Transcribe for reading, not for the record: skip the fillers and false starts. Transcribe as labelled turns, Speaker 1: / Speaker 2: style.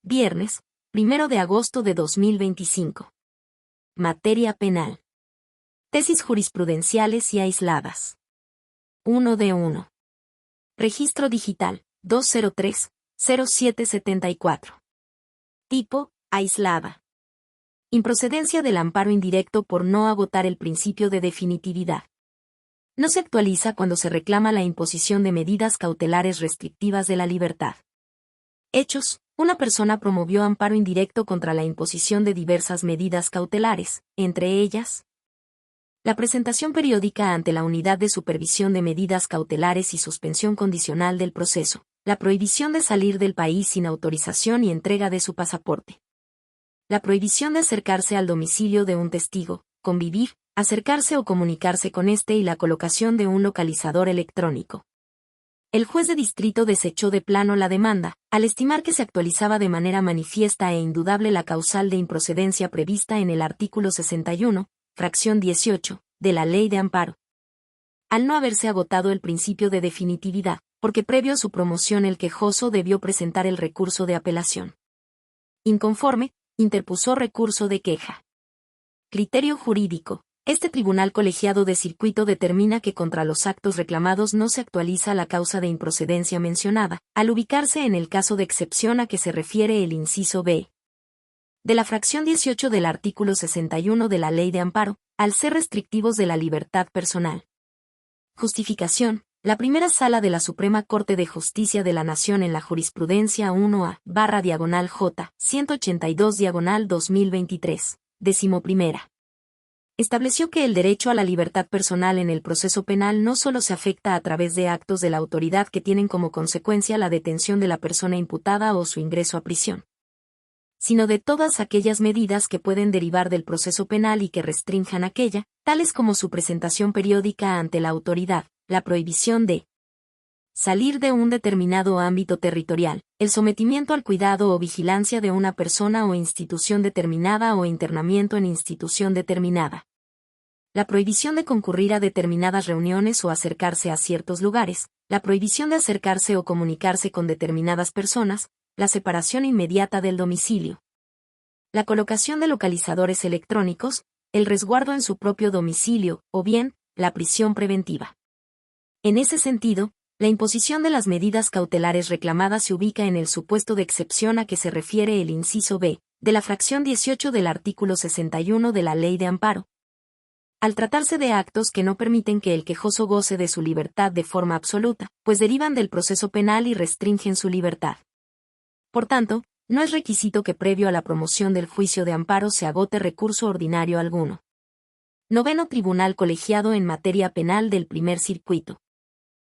Speaker 1: Viernes, 1 de agosto de 2025. Materia penal. Tesis jurisprudenciales y aisladas. 1 de 1. Registro digital, 203-0774. Tipo, aislada. Improcedencia del amparo indirecto por no agotar el principio de definitividad. No se actualiza cuando se reclama la imposición de medidas cautelares restrictivas de la libertad. Hechos: una persona promovió amparo indirecto contra la imposición de diversas medidas cautelares, entre ellas, la presentación periódica ante la Unidad de Supervisión de Medidas Cautelares y suspensión condicional del proceso, la prohibición de salir del país sin autorización y entrega de su pasaporte, la prohibición de acercarse al domicilio de un testigo, convivir, acercarse o comunicarse con éste y la colocación de un localizador electrónico. El juez de distrito desechó de plano la demanda, al estimar que se actualizaba de manera manifiesta e indudable la causal de improcedencia prevista en el artículo 61, fracción 18, de la Ley de Amparo. Al no haberse agotado el principio de definitividad, porque previo a su promoción el quejoso debió presentar el recurso de apelación. Inconforme, interpuso recurso de queja. Criterio jurídico. Este tribunal colegiado de circuito determina que contra los actos reclamados no se actualiza la causa de improcedencia mencionada, al ubicarse en el caso de excepción a que se refiere el inciso b de la fracción 18 del artículo 61 de la Ley de Amparo, al ser restrictivos de la libertad personal. Justificación. La primera sala de la Suprema Corte de Justicia de la Nación en la jurisprudencia 1A/J 182/2023, 11ª. Estableció que el derecho a la libertad personal en el proceso penal no solo se afecta a través de actos de la autoridad que tienen como consecuencia la detención de la persona imputada o su ingreso a prisión, sino de todas aquellas medidas que pueden derivar del proceso penal y que restrinjan aquella, tales como su presentación periódica ante la autoridad, la prohibición de salir de un determinado ámbito territorial, el sometimiento al cuidado o vigilancia de una persona o institución determinada o internamiento en institución determinada, la prohibición de concurrir a determinadas reuniones o acercarse a ciertos lugares, la prohibición de acercarse o comunicarse con determinadas personas, la separación inmediata del domicilio, la colocación de localizadores electrónicos, el resguardo en su propio domicilio, o bien, la prisión preventiva. En ese sentido, la imposición de las medidas cautelares reclamadas se ubica en el supuesto de excepción a que se refiere el inciso b de la fracción 18 del artículo 61 de la Ley de Amparo, al tratarse de actos que no permiten que el quejoso goce de su libertad de forma absoluta, pues derivan del proceso penal y restringen su libertad. Por tanto, no es requisito que previo a la promoción del juicio de amparo se agote recurso ordinario alguno. Noveno Tribunal Colegiado en Materia Penal del Primer Circuito.